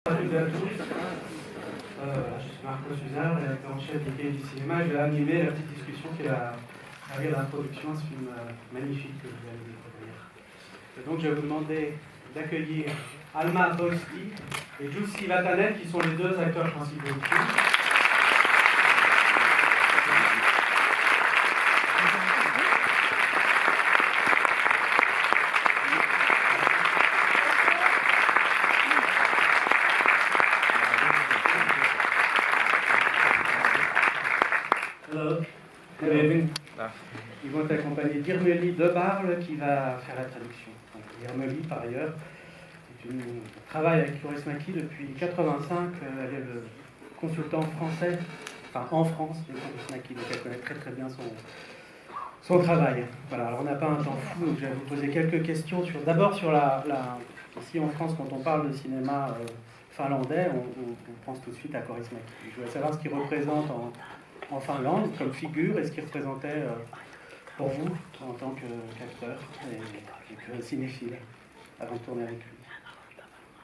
Toutes et à tous. Je suis Marco Suzard, rédacteur en chef des Cahiers du cinéma. Je vais animer la petite discussion qui va arriver à l'introduction à ce film magnifique que vous allez découvrir. Et donc je vais vous demander d'accueillir Alma Polski et Jussi Vatanen, qui sont les deux acteurs principaux du film. Ils vont être accompagnés d'Irmeli Debarle qui va faire la traduction. Irmeli, par ailleurs, travaille avec Kaurismäki depuis 1985. Elle est le consultant français, enfin en France, de Kaurismäki, donc elle connaît très très bien son travail. Voilà, alors on n'a pas un temps fou, donc je vais vous poser quelques questions d'abord sur ici en France, quand on parle de cinéma finlandais, on pense tout de suite à Kaurismäki. Je voulais savoir ce qu'il représente en Finlande comme figure et ce qu'il représentait pour vous en tant qu'acteur et que cinéphile avant de tourner avec lui.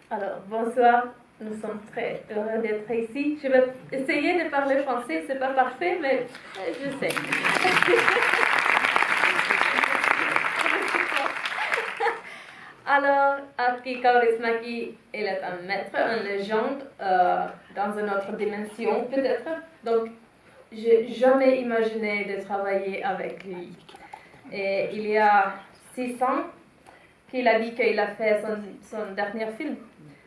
Alors, bonsoir, nous sommes très heureux d'être ici. Je vais essayer de parler français, c'est pas parfait, mais je sais. Alors, Aki Kaurismäki, il est un maître, une légende dans une autre dimension peut-être. Donc, j'ai jamais imaginé de travailler avec lui. Et il y a 6 ans qu'il a dit qu'il a fait son dernier film.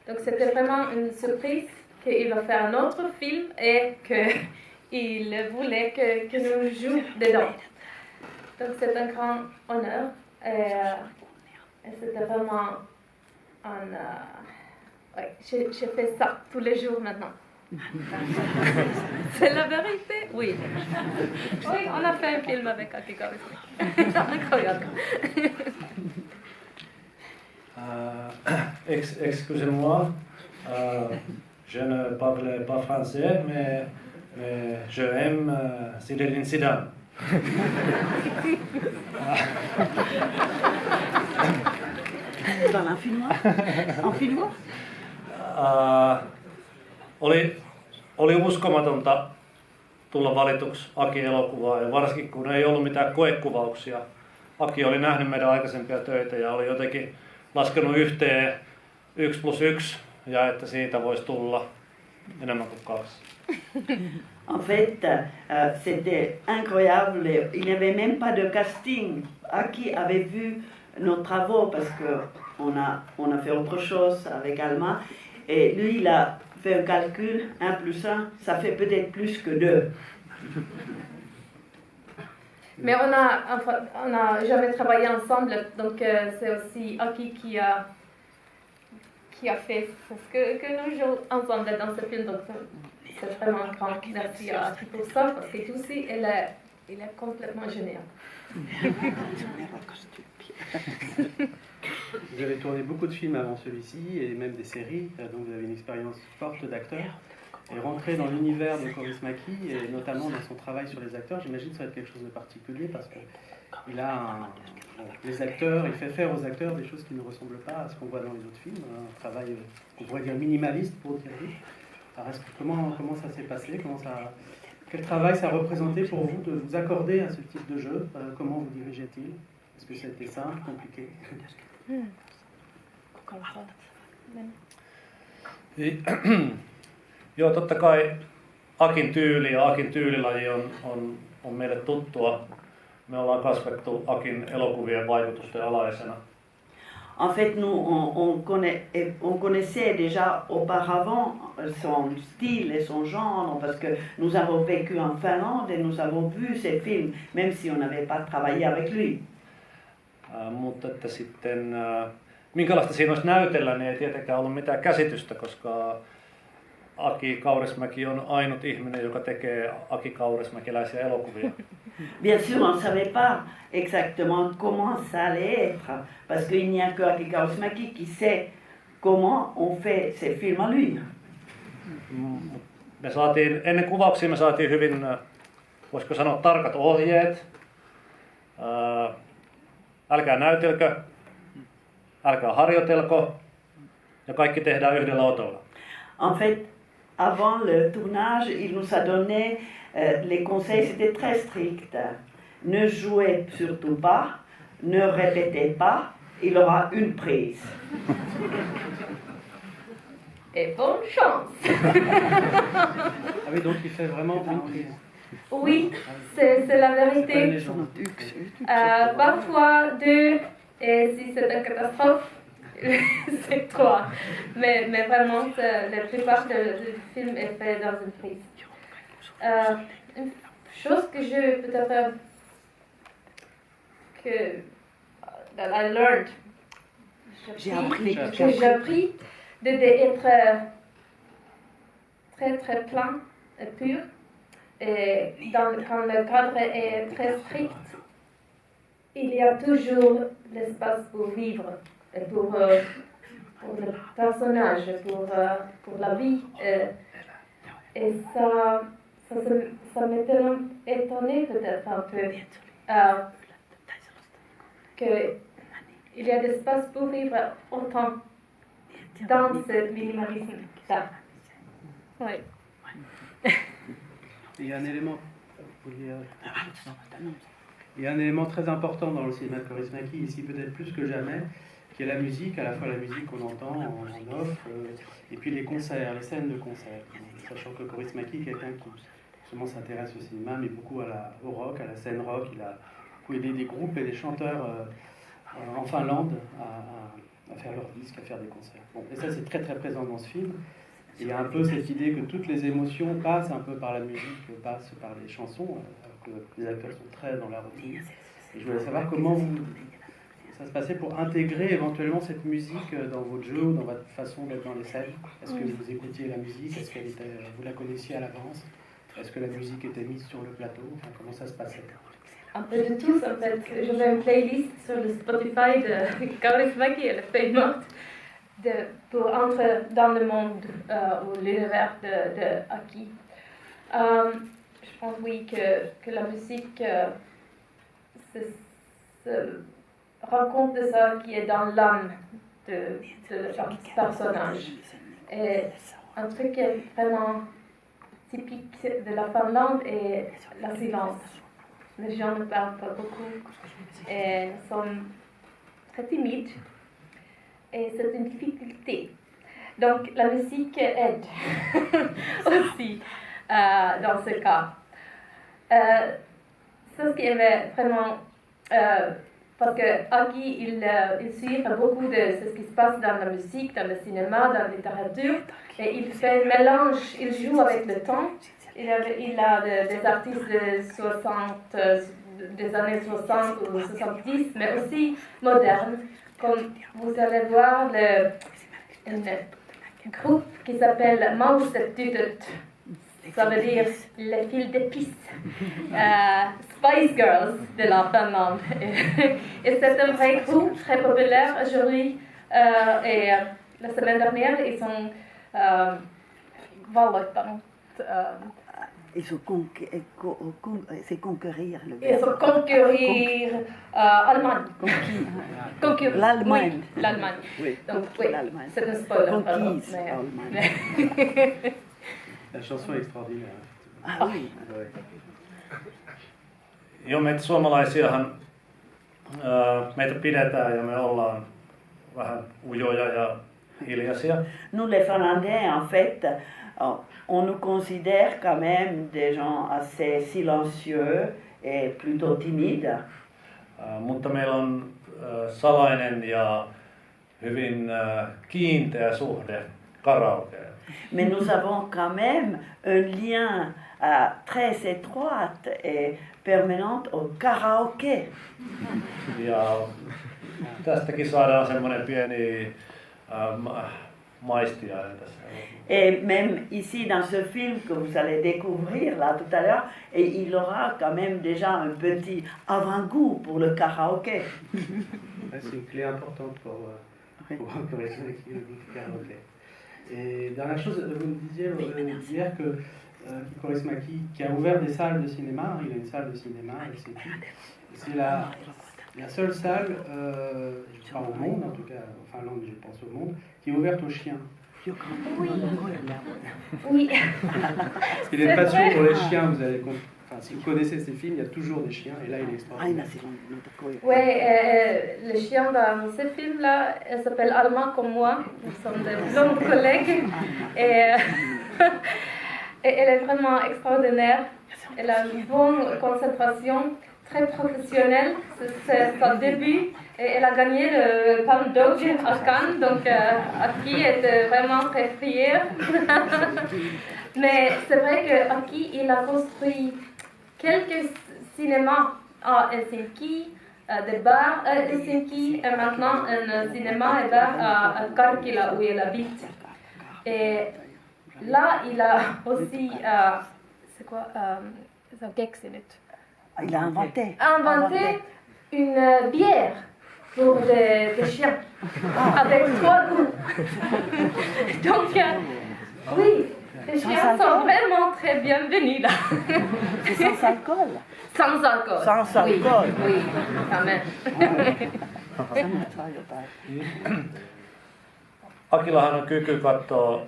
Donc c'était vraiment une surprise qu'il va faire un autre film et qu'il voulait que nous jouions dedans. Donc c'est un grand honneur et c'était vraiment je fais ça tous les jours maintenant. C'est la vérité? Oui. Oui, on a fait un film avec Aki Kaurismäki. Incroyable. Excusez-moi, je ne parle pas français, mais je aime Zinedine Zidane. Dans un finnois? En finnois? Oli uskomatonta tulla valituksi Akin elokuvaan, ja varsinkin kun ei ollut mitään koekuvauksia. Aki oli nähnyt meidän aikaisempia töitä ja oli jotenkin laskenut yhteen 1+1 ja että siitä voisi tulla enemmän kuin 2. En fait, c'était incroyable. Il n'y avait même pas de casting. Aki avait vu nos travaux parce que on a fait autre chose avec Alma. Et lui, il a fait un calcul, 1+1, ça fait peut-être plus que 2. Mais on a jamais travaillé ensemble, donc c'est aussi Aki qui a fait ce que nous jouons ensemble dans ce film. Donc c'est vraiment un grand merci à Aki pour ça, parce que aussi, il est complètement génial. Vous avez tourné beaucoup de films avant celui-ci et même des séries, donc vous avez une expérience forte d'acteur. Et rentrer dans l'univers de Kaurismäki et notamment dans son travail sur les acteurs, j'imagine que ça va être quelque chose de particulier parce qu'il a les acteurs, il fait faire aux acteurs des choses qui ne ressemblent pas à ce qu'on voit dans les autres films, un travail qu'on pourrait dire minimaliste pour dire. Alors comment ça s'est passé, quel travail ça a représenté pour vous de vous accorder à ce type de jeu, comment vous dirigez-t-il? Est-ce que c'était simple, compliqué? Joo, totta kai Akin tyyli ja Akin tyylilaji on meille tuttua. Me ollaan kasvettu Akin elokuvien vaikutusten alaisena. En fait, nous, on connaissait déjà auparavant son style et son genre, parce que nous avons vécu en Finlande et nous avons vu ses films, même si on n'avait pas travaillé avec lui. Mutta että sitten, minkälaista siinä olisi näytellä, niin ei tietenkään ollut mitään käsitystä, koska Aki Kaurismäki on ainut ihminen, joka tekee Aki Kaurismäkiläisiä elokuvia. Bien sûr, on ne savait pas exactement comment ça allait être, parce qu'il n'y a que Aki Kaurismäki qui sait comment on fait ses films à lui. Ennen kuvauksia me saatiin hyvin, voisiko sanoa, tarkat ohjeet. Älkää näytelkö, älkää harjoitelko, ja kaikki tehdään yhdellä otolla. En fait, avant le tournage, il nous a donné les conseils, c'était très strict. Ne jouez surtout pas, ne répétez pas, il aura une prise. Et bonne chance. Ah oui, donc il fait vraiment une prise. Oui, c'est la C'est pas une vérité. légende. Parfois deux, et si c'est une catastrophe, c'est trois. Mais vraiment, la plupart du film est fait dans une prise. Une chose que je peut-être que that I learned, J'ai appris. que j'ai appris d'être très très plein et pur. Et quand le cadre est très strict, il y a toujours l'espace pour vivre et pour le personnage, pour la vie. Et ça m'était étonné peut-être un peu qu'il y a d'espace pour vivre autant dans ce minimalisme-là. Oui. Il y a un élément très important dans le cinéma de Kaurismäki, ici peut-être plus que jamais, qui est la musique, à la fois la musique qu'on entend en off, et puis les concerts, les scènes de concert. Sachant que Kaurismäki est quelqu'un qui seulement s'intéresse au cinéma, mais beaucoup au rock, à la scène rock. Il a beaucoup aidé des groupes et des chanteurs en Finlande à faire leurs disques, à faire des concerts. Bon, et ça, c'est très très présent dans ce film. Il y a un peu cette idée que toutes les émotions passent un peu par la musique, passent par les chansons, alors que les acteurs sont très dans la routine. Et je voulais savoir comment ça se passait pour intégrer éventuellement cette musique dans votre jeu ou dans votre façon d'être dans les scènes. Est-ce que vous écoutiez la musique? Est-ce qu'elle était, vous la connaissiez à l'avance? Est-ce que la musique était mise sur le plateau? Enfin, comment ça se passait? Un peu de tous en fait. J'avais une playlist sur le Spotify de Kaurismäki, elle est feuille morte, pour entrer dans le monde ou l'univers de Aki. Je pense oui que la musique se rend compte de ça qui est dans l'âme de chaque personnage. Et un truc qui est vraiment typique de la Finlande est le silence. Les gens ne parlent pas beaucoup et nous sommes très timides et c'est une difficulté. Donc la musique aide aussi dans ce cas. C'est ce qui est vraiment parce que Aki il suit beaucoup de ce qui se passe dans la musique, dans le cinéma, dans la littérature et il fait un mélange, il joue avec le temps. Il a des artistes des années 60 ou 70, mais aussi modernes. Comme vous allez voir un groupe qui s'appelle Mausetytöt. Ça veut dire les fils d'épices. Spice Girls de la Finlande. Et c'est un vrai groupe très populaire aujourd'hui. Et la semaine dernière, ils sont c'est conquérir le ils ont conquérir Allemagne. L'Allemagne. Oui, l'Allemagne. Oui, Donc, oui, l'Allemagne. c'est un spoiler. Conquise Allemagne. La chanson est extraordinaire. Ah oui. Ouais. Jo, meitä suomalaisiahan meitä pidetään ja me ollaan vähän ujoja ja hiljaisia. Nous les Finlandais, en fait, on nous considère quand même des gens assez silencieux et plutôt timides. Mutta meillä on salainen ja hyvin kiinteä suhde karaokeen. Mais nous avons quand même un lien très étroit et permanent au karaoké. Ja tästäkin saadaan semmoinen pieni maistiainen tässä. Et même ici dans ce film que vous allez découvrir là tout à l'heure, et il aura quand même déjà un petit avant-goût pour le karaoké. C'est une clé importante pour Kaurismäki, le goût du karaoké. Et dernière chose, vous me disiez hier que Kaurismäki, qui a ouvert des salles de cinéma, il a une salle de cinéma, c'est la seule salle, enfin au monde en tout cas, en Finlande je pense au monde, qui est ouverte aux chiens. Oui. Oui. Parce qu'il a une passion pour les chiens, vous allez comprendre. Enfin, si vous connaissez ces films, il y a toujours des chiens, et là il est extraordinaire. Oui, le chien dans ce film-là, elle s'appelle Alma comme moi. Nous sommes des longs collègues. Et, et elle est vraiment extraordinaire. Elle a une bonne concentration, très professionnelle. C'est son début. Et elle a gagné le Palme d'Or à Cannes, donc Aki était vraiment très fière. Mais c'est vrai qu'Aki, il a construit quelques cinémas à Helsinki, des bars à Helsinki, et maintenant un cinéma et bar à Karkkila où il habite. Et là, il a aussi, c'est quoi, ça keksinyt. Il a inventé. Inventé une bière pour des chiens, avec 3 goûts. Donc, oui, les chiens sont vraiment très bienvenus là. C'est sans alcool. Sans alcool. Sans alcool. Oui, quand même. Akillahan on kyky katsoa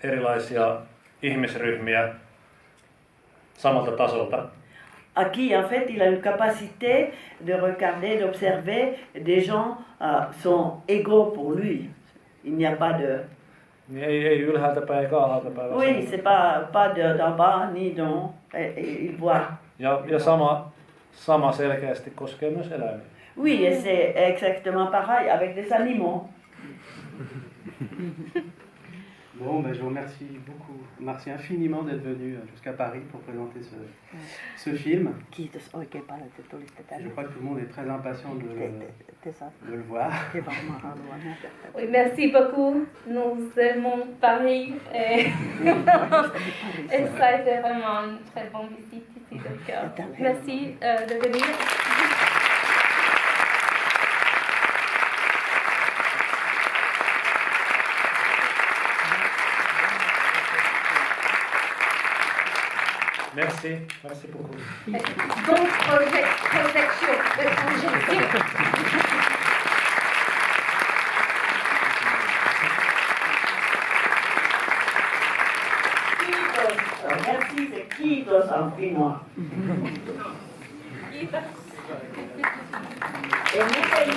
erilaisia ihmisryhmiä samalta tasolta. Aki, en fait, il a une capacité de regarder, d'observer des gens sont égaux pour lui. Il n'y a pas de... Ei ylhäältä päin eikä alhaalta päin. Oui, c'est pas d'en bas ni d'en. Il voit. Ja sama selkeästi koskee myös eläimiä. Oui, et c'est exactement pareil avec des animaux. Bon, ben, je vous remercie beaucoup. Merci infiniment d'être venu jusqu'à Paris pour présenter ce film. Kiitos oikein paljon, että tulitte tänne. Je crois que tout le monde est très impatient de le voir. Oui, merci beaucoup. Nous aimons Paris et, et ça a été vraiment une très bonne visite ici. Donc, merci de venir. Merci beaucoup. Bonne projection. Merci, c'est kiitos en finnois. Kiitos. Et miten